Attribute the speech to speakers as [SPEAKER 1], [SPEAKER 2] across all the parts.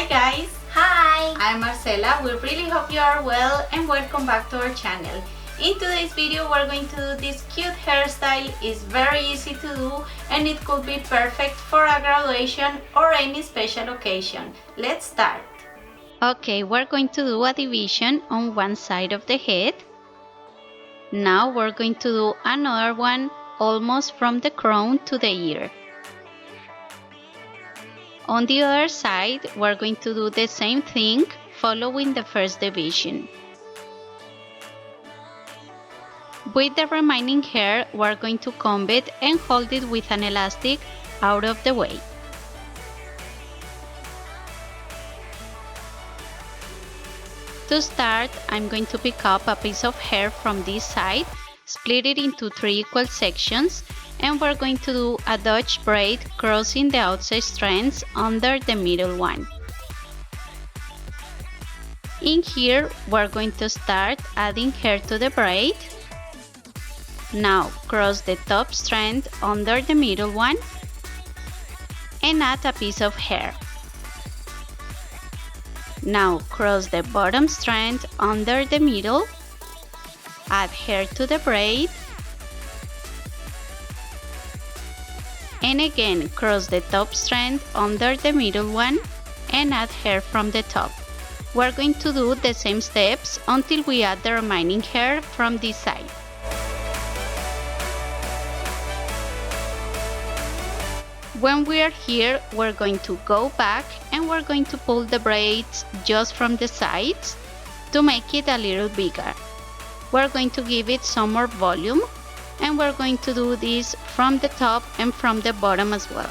[SPEAKER 1] Hi guys!
[SPEAKER 2] Hi!
[SPEAKER 1] I'm Marcela. We really hope you are well and welcome back to our channel. In today's video we're going to do this cute hairstyle. It's very easy to do and it could be perfect for a graduation or any special occasion. Let's start. Okay, we're going to do a division on one side of the head. Now we're going to do another one almost from the crown to the ear. On the other side, we're going to do the same thing following the first division. With the remaining hair, we're going to comb it and hold it with an elastic out of the way. To start, I'm going to pick up a piece of hair from this side, split it into 3 equal sections, and we're going to do a Dutch braid crossing the outside strands under the middle one. In here, we're going to start adding hair to the braid. Now cross the top strand under the middle one and add a piece of hair. Now cross the bottom strand under the middle, add hair to the braid, and again cross the top strand under the middle one and add hair from the top. We're going to do the same steps until we add the remaining hair from this side. When we are here, we're going to go back and we're going to pull the braids just from the sides to make it a little bigger. We're going to give it some more volume, and we're going to do this from the top and from the bottom as well.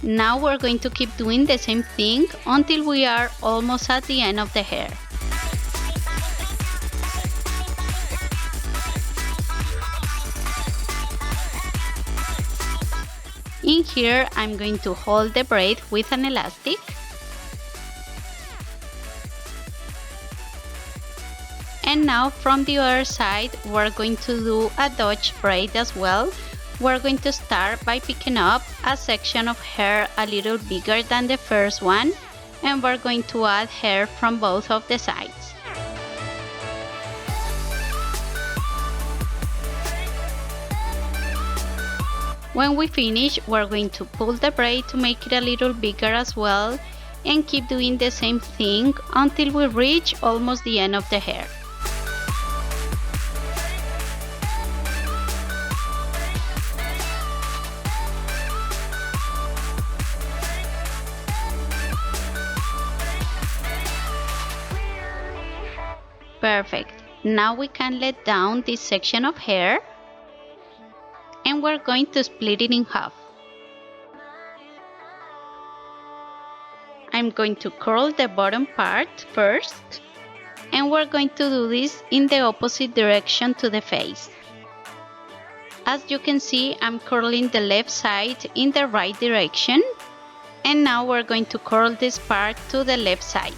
[SPEAKER 1] Now we're going to keep doing the same thing until we are almost at the end of the hair. In here, I'm going to hold the braid with an elastic. And now from the other side, we're going to do a Dutch braid as well. We're going to start by picking up a section of hair a little bigger than the first one, and we're going to add hair from both of the sides. When we finish, we're going to pull the braid to make it a little bigger as well, and keep doing the same thing until we reach almost the end of the hair. Perfect. Now we can let down this section of hair and we're going to split it in half. I'm going to curl the bottom part first, and we're going to do this in the opposite direction to the face. As you can see, I'm curling the left side in the right direction, and now we're going to curl this part to the left side.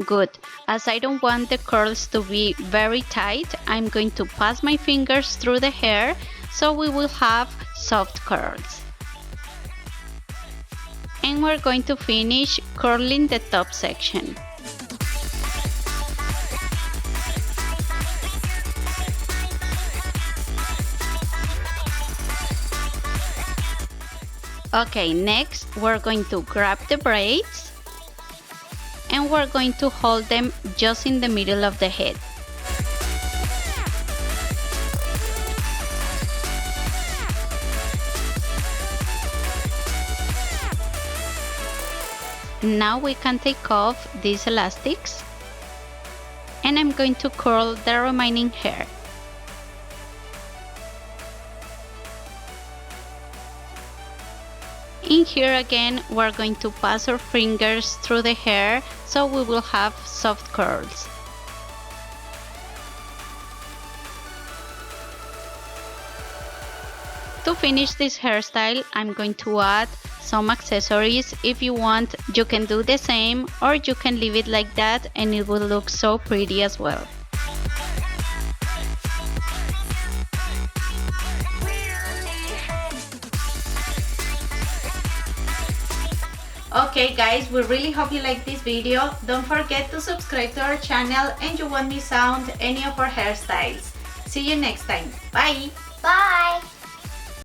[SPEAKER 1] Good. As I don't want the curls to be very tight, I'm going to pass my fingers through the hair so we will have soft curls. And we're going to finish curling the top section. Okay, next we're going to grab the braids and we're going to hold them just in the middle of the head. Now we can take off these elastics, and I'm going to curl the remaining hair. In here again, we're going to pass our fingers through the hair so we will have soft curls. To finish this hairstyle, I'm going to add some accessories. If you want, you can do the same, or you can leave it like that and it will look so pretty as well. Okay guys, we really hope you like this video. Don't forget to subscribe to our channel and you won't miss out any of our hairstyles. See you next time. Bye!
[SPEAKER 2] Bye!